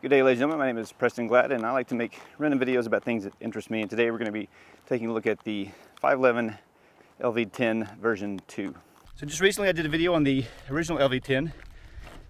Good day, ladies and gentlemen. My name is Preston Glad, and I like to make random videos about things that interest me. And today we're going to be taking a look at the 511 LV10 version 2. So just recently I did a video on the original LV10,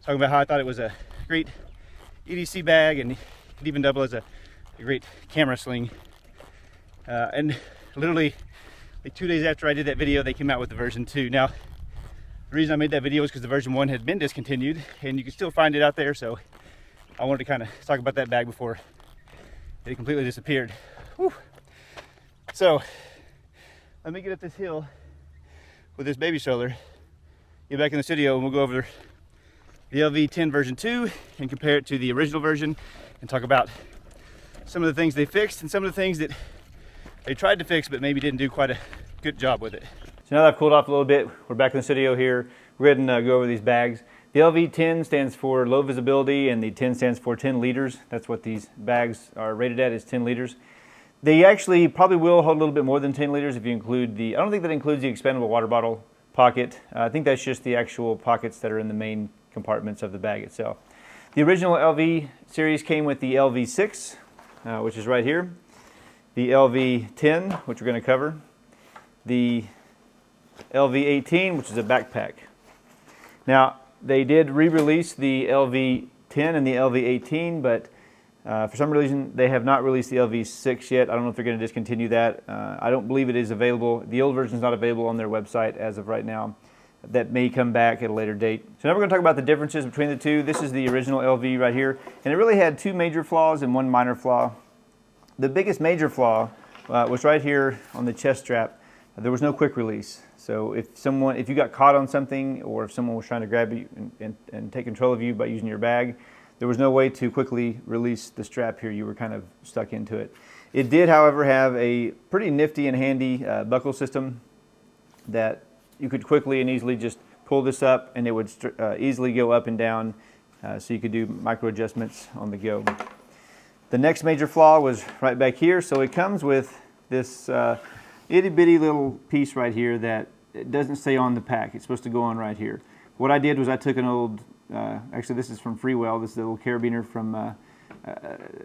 talking about how I thought it was a great EDC bag and could even double as a great camera sling. And literally like 2 days after I did that video, they came out with the version 2. Now, the reason I made that video is because the version 1 had been discontinued, and you can still find it out there, so I wanted to kind of talk about that bag before it completely disappeared. Whew. So let me get up this hill with this baby stroller, get back in the studio, and we'll go over the LV10 version 2 and compare it to the original version and talk about some of the things they fixed and some of the things that they tried to fix but maybe didn't do quite a good job with it. So now that I've cooled off a little bit, we're back in the studio here. We're going to go over these bags. The LV10 stands for low visibility, and the 10 stands for 10 liters. That's what these bags are rated at, is 10 liters. They actually probably will hold a little bit more than 10 liters if you include the, I don't think that includes the expandable water bottle pocket. I think that's just the actual pockets that are in the main compartments of the bag itself. The original LV series came with the LV6, which is right here. The LV10, which we're going to cover. The LV18, which is a backpack. Now, they did re-release the LV10 and the LV18, but for some reason they have not released the LV6 yet. I don't know if they're going to discontinue that. I don't believe it is available. The old version is not available on their website as of right now. That may come back at a later date. So now we're going to talk about the differences between the two. This is the original LV right here, and it really had two major flaws and one minor flaw. The biggest major flaw was right here on the chest strap. There was no quick release. So if you got caught on something, or if someone was trying to grab you and take control of you by using your bag, there was no way to quickly release the strap here. You were kind of stuck into it. It did, however, have a pretty nifty and handy buckle system that you could quickly and easily just pull this up, and it would easily go up and down, so you could do micro adjustments on the go. The next major flaw was right back here. So it comes with this itty bitty little piece right here that it doesn't stay on the pack. It's supposed to go on right here. What I did was I took an old, actually this is from Freewell, this is a little carabiner from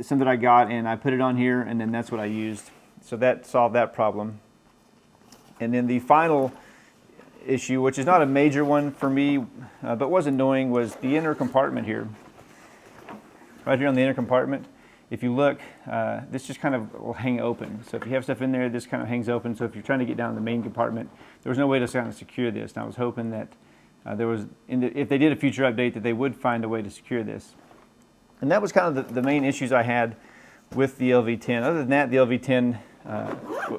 some that I got, and I put it on here, and then that's what I used. So that solved that problem. And then the final issue, which is not a major one for me, but was annoying, was the inner compartment here. Right here on the inner compartment. If you look, this just kind of will hang open. So if you have stuff in there, this kind of hangs open. So if you're trying to get down to the main compartment, there was no way to kind of secure this. And I was hoping that if they did a future update, that they would find a way to secure this. And that was kind of the main issues I had with the LV10. Other than that, the LV10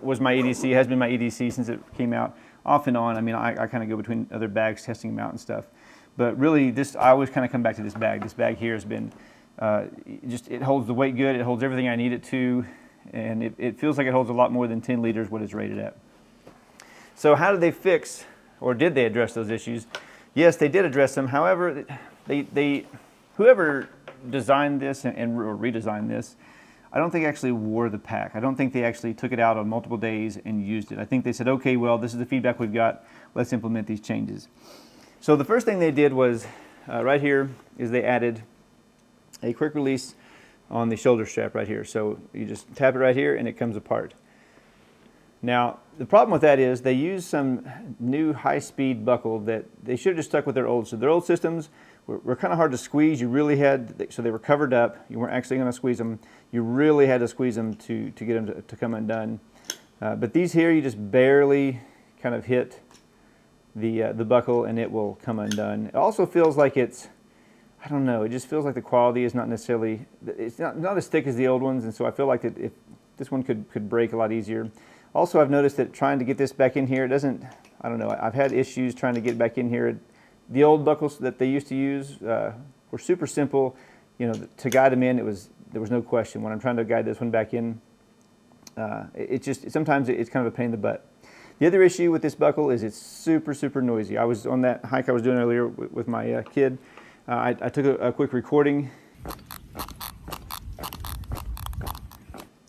was my EDC, has been my EDC since it came out, off and on. I mean, I kind of go between other bags, testing them out and stuff. But really, I always kind of come back to this bag. This bag here has been it holds the weight good, it holds everything I need it to, and it feels like it holds a lot more than 10 liters what it's rated at. So how did they fix, or did they address those issues? Yes, they did address them. However, whoever designed this or redesigned this, I don't think actually wore the pack. I don't think they actually took it out on multiple days and used it. I think they said, okay, well, this is the feedback we've got, let's implement these changes. So the first thing they did was, right here, is they added a quick release on the shoulder strap right here. So you just tap it right here and it comes apart. Now, the problem with that is they used some new high-speed buckle that they should have just stuck with their old. So their old systems were kind of hard to squeeze. You really had, so they were covered up. You weren't actually going to squeeze them. You really had to squeeze them to get them to come undone. But these here, you just barely kind of hit the buckle and it will come undone. It also feels like it's, I don't know, it just feels like the quality is not necessarily, it's not as thick as the old ones, and so I feel like if this one could break a lot easier. Also, I've noticed that trying to get this back in here, it doesn't, I don't know, I've had issues trying to get back in here. The old buckles that they used to use were super simple. You know, to guide them in, there was no question. When I'm trying to guide this one back in, sometimes it's kind of a pain in the butt. The other issue with this buckle is it's super, super noisy. I was on that hike I was doing earlier with my kid. I took a quick recording.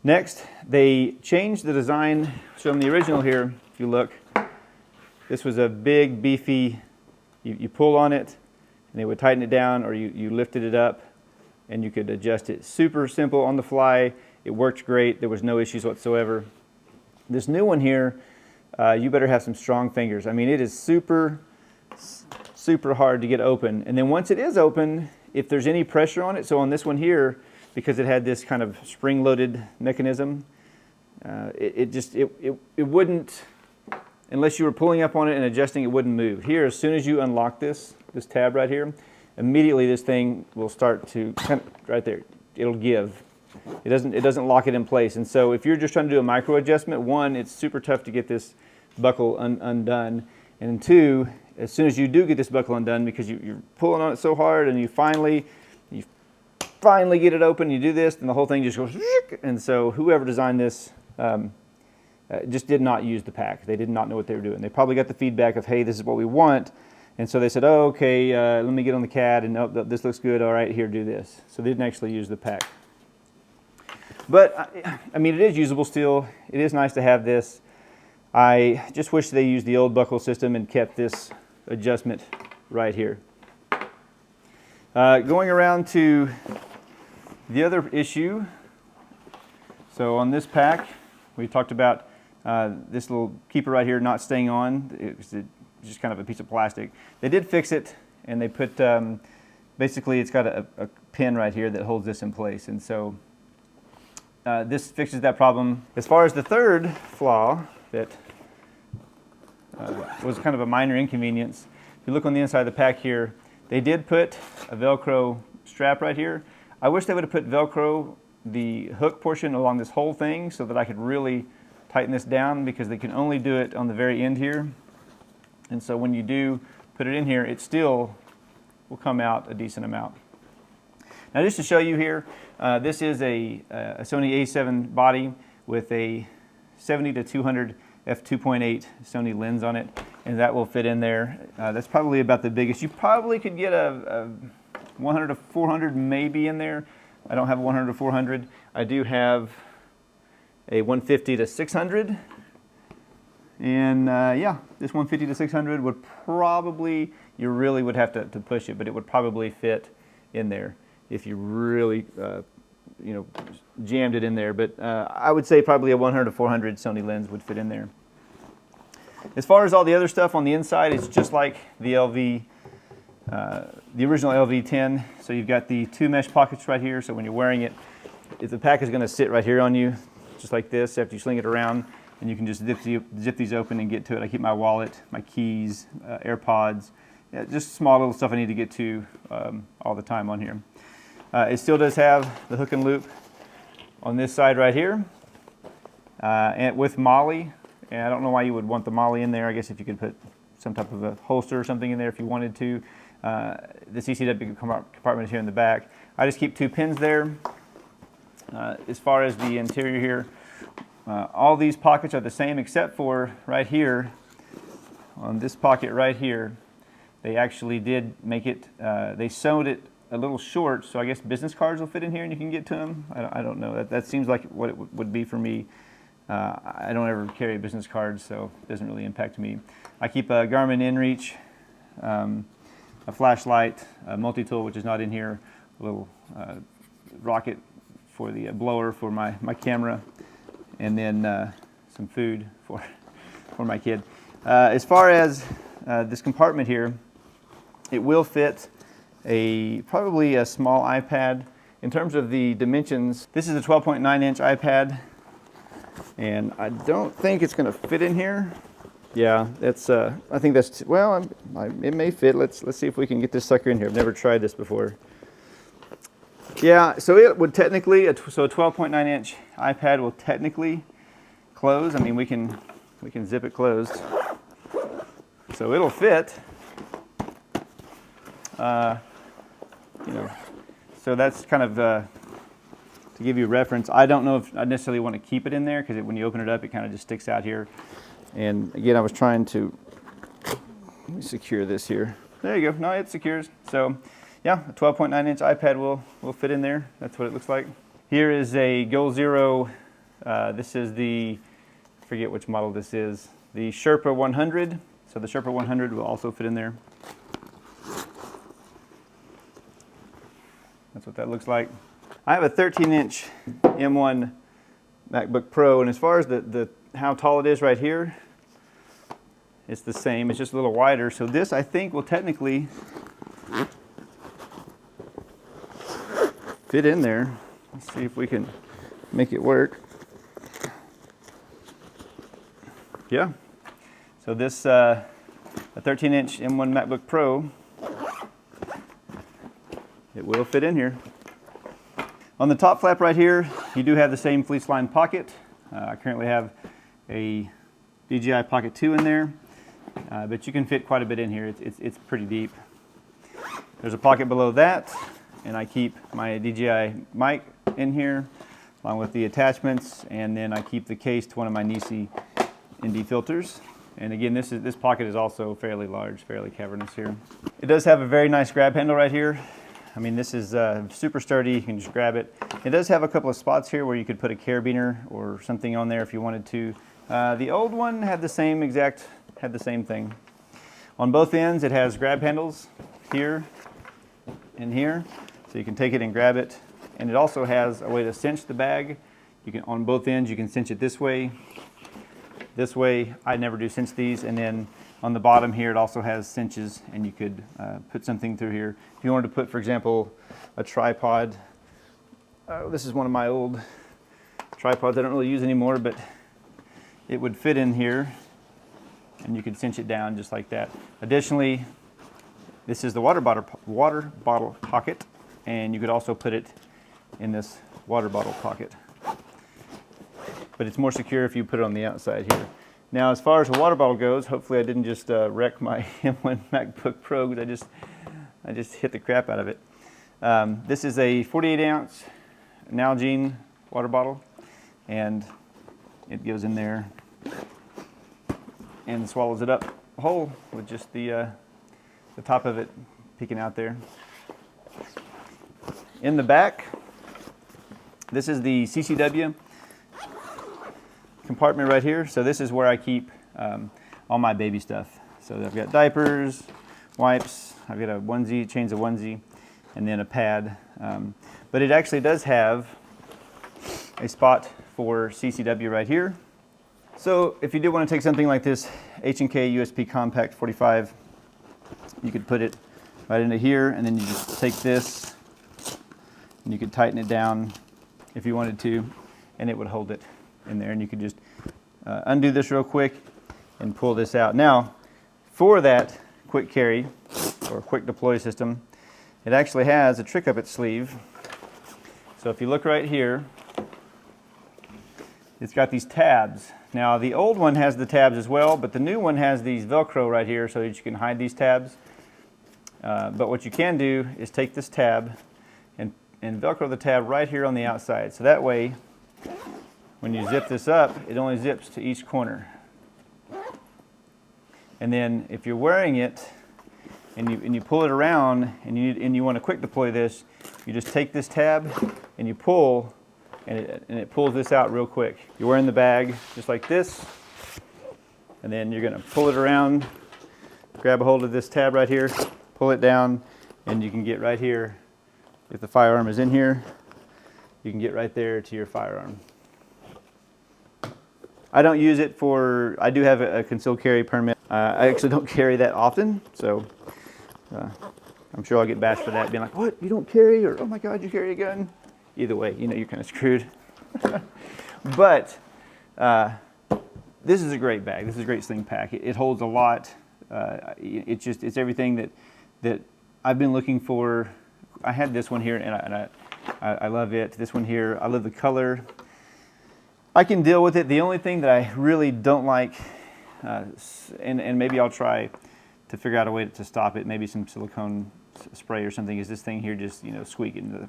Next, they changed the design from the original here. If you look, this was a big, beefy, you pull on it, and it would tighten it down, or you lifted it up, and you could adjust it. Super simple on the fly. It worked great. There was no issues whatsoever. This new one here, you better have some strong fingers. I mean, it is super hard to get open. And then once it is open, if there's any pressure on it, so on this one here, because it had this kind of spring-loaded mechanism, it wouldn't, unless you were pulling up on it and adjusting, it wouldn't move. Here, as soon as you unlock this tab right here, immediately this thing will start to, right there, it'll give. It doesn't lock it in place. And so if you're just trying to do a micro adjustment, one, it's super tough to get this buckle undone. And two, as soon as you do get this buckle undone, because you're pulling on it so hard and you finally get it open, you do this, and the whole thing just goes, and so whoever designed this just did not use the pack. They did not know what they were doing. They probably got the feedback of, hey, this is what we want, and so they said, oh, okay, let me get on the CAD, and oh, this looks good, all right, here, do this. So they didn't actually use the pack. But, I mean, it is usable still. It is nice to have this. I just wish they used the old buckle system and kept this adjustment right here. Going around to the other issue. So on this pack, we talked about this little keeper right here not staying on. It's just kind of a piece of plastic. They did fix it, and they put, basically it's got a pin right here that holds this in place. And so this fixes that problem. As far as the third flaw that was kind of a minor inconvenience, if you look on the inside of the pack here, they did put a Velcro strap right here. I wish they would have put Velcro, the hook portion, along this whole thing so that I could really tighten this down, because they can only do it on the very end here. And so when you do put it in here, it still will come out a decent amount. Now just to show you here, this is a Sony A7 body with a 70-200 f2.8 Sony lens on it, and that will fit in there. That's probably about the biggest. You probably could get a 100-400 maybe in there. I don't have a 100-400. I do have a 150-600, and yeah, this 150-600 would probably, you really would have to push it, but it would probably fit in there if you really you know, jammed it in there. But I would say probably a 100-400 Sony lens would fit in there. As far as all the other stuff on the inside, it's just like the LV, the original LV10. So you've got the two mesh pockets right here. So when you're wearing it, if the pack is going to sit right here on you, just like this, after you sling it around, and you can just zip these open and get to it. I keep my wallet, my keys, AirPods, yeah, just small little stuff I need to get to all the time on here. It still does have the hook and loop on this side right here, and with MOLLE. And I don't know why you would want the MOLLE in there. I guess if you could put some type of a holster or something in there if you wanted to. The CCW compartment is here in the back. I just keep two pins there. As far as the interior here, all these pockets are the same except for right here, on this pocket right here. They actually did make it, they sewed it a little short, so I guess business cards will fit in here and you can get to them. I don't know. That seems like what it would be for me. I don't ever carry business cards, so it doesn't really impact me. I keep a Garmin InReach, a flashlight, a multi-tool, which is not in here, a little rocket for the blower for my camera, and then some food for my kid. As far as this compartment here, it will fit probably a small iPad. In terms of the dimensions, this is a 12.9-inch iPad, and I don't think it's going to fit in here. Yeah, that's. I think that's. Well, it may fit. Let's see if we can get this sucker in here. I've never tried this before. Yeah, so it would technically, so a 12.9-inch iPad will technically close. I mean, we can zip it closed, so it'll fit. You know, so that's kind of to give you a reference. I don't know if I necessarily want to keep it in there, because when you open it up, it kind of just sticks out here. And again, I was trying to secure this here. There you go. No, it secures. So yeah, a 12.9-inch iPad will fit in there. That's what it looks like. Here is a Goal Zero. This is the, I forget which model this is, the Sherpa 100. So the Sherpa 100 will also fit in there. That's what that looks like. I have a 13-inch M1 MacBook Pro, and as far as how tall it is right here, it's the same. It's just a little wider. So this, I think, will technically fit in there. Let's see if we can make it work. Yeah. So this, a 13-inch M1 MacBook Pro, it will fit in here. On the top flap right here, you do have the same fleece lined pocket. I currently have a DJI Pocket 2 in there, but you can fit quite a bit in here. It's pretty deep. There's a pocket below that, and I keep my DJI mic in here, along with the attachments, and then I keep the case to one of my Nisi ND filters. And again, this pocket is also fairly large, fairly cavernous here. It does have a very nice grab handle right here. I mean, this is super sturdy. You can just grab it. It does have a couple of spots here where you could put a carabiner or something on there if you wanted to. The old one had the same thing. On both ends, it has grab handles here and here, so you can take it and grab it. And it also has a way to cinch the bag. You can, on both ends, you can cinch it this way. This way, I never do cinch these, and then on the bottom here, it also has cinches, and you could put something through here. If you wanted to put, for example, a tripod. This is one of my old tripods I don't really use anymore, but it would fit in here, and you could cinch it down just like that. Additionally, this is the water bottle pocket, and you could also put it in this water bottle pocket. But it's more secure if you put it on the outside here. Now, as far as the water bottle goes, hopefully I didn't just wreck my M1 MacBook Pro, because I just hit the crap out of it. This is a 48-ounce Nalgene water bottle, and it goes in there and swallows it up whole with just the top of it peeking out there. In the back, this is the CCW compartment right here. So this is where I keep all my baby stuff. So I've got diapers, wipes, I've got a onesie, change of onesie, and then a pad. But it actually does have a spot for CCW right here. So if you did want to take something like this H&K USB Compact 45, you could put it right into here, and then you just take this and you could tighten it down if you wanted to, and it would hold it in there, and you could just undo this real quick and pull this out. Now, for that quick carry or quick deploy system, it actually has a trick up its sleeve. So if you look right here, it's got these tabs. Now, the old one has the tabs as well, but the new one has these Velcro right here so that you can hide these tabs. But what you can do is take this tab and Velcro the tab right here on the outside. So that way, when you zip this up, it only zips to each corner. And then if you're wearing it and you pull it around and you want to quick deploy this, you just take this tab and you pull, and it pulls this out real quick. You're wearing the bag just like this, and then you're going to pull it around, grab a hold of this tab right here, pull it down, and you can get right here. If the firearm is in here, you can get right there to your firearm. I don't use it for, I do have a concealed carry permit. I actually don't carry that often, so I'm sure I'll get bashed for that, being like, what, you don't carry? Or, oh my God, you carry a gun? Either way, you know, you're kind of screwed. But this is a great bag. This is a great sling pack. It holds a lot. It's everything that I've been looking for. I had this one here, and I love it. This one here, I love the color. I can deal with it. The only thing that I really don't like, and maybe I'll try to figure out a way to stop it, maybe some silicone spray or something, is this thing here just, you know, squeaking.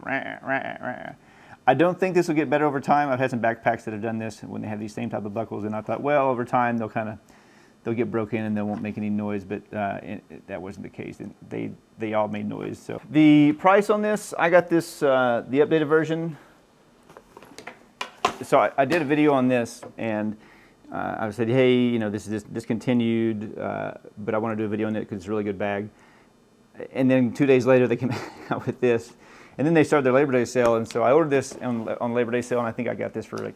I don't think this will get better over time. I've had some backpacks that have done this when they have these same type of buckles, and I thought, well, over time they'll get broken and they won't make any noise, but that wasn't the case. They all made noise. So the price on this, I got this the updated version. So I did a video on this, and I said, hey, you know, this is discontinued, but I want to do a video on it because it's a really good bag. And then 2 days later, they came out with this, And then they started their Labor Day sale, and so I ordered this on Labor Day sale, and I think I got this for like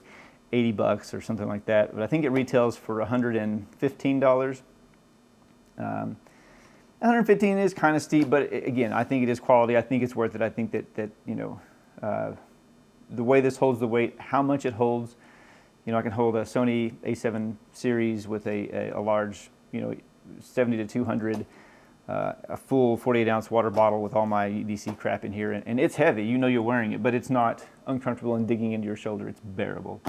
$80 or something like that. But I think it retails for $115. 115 is kind of steep, but again, I think it is quality. I think it's worth it. I think that you know, the way this holds the weight, how much it holds. You know, I can hold a Sony A7 series with a large, you know, 70 to 200, a full 48-ounce water bottle with all my EDC crap in here, and it's heavy. You know you're wearing it, but it's not uncomfortable and digging into your shoulder. It's bearable.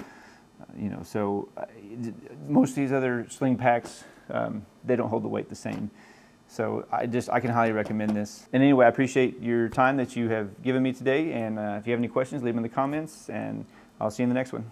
You know, so most of these other Sling packs, they don't hold the weight the same. So I can highly recommend this. And anyway, I appreciate your time that you have given me today, and if you have any questions, leave them in the comments, and I'll see you in the next one.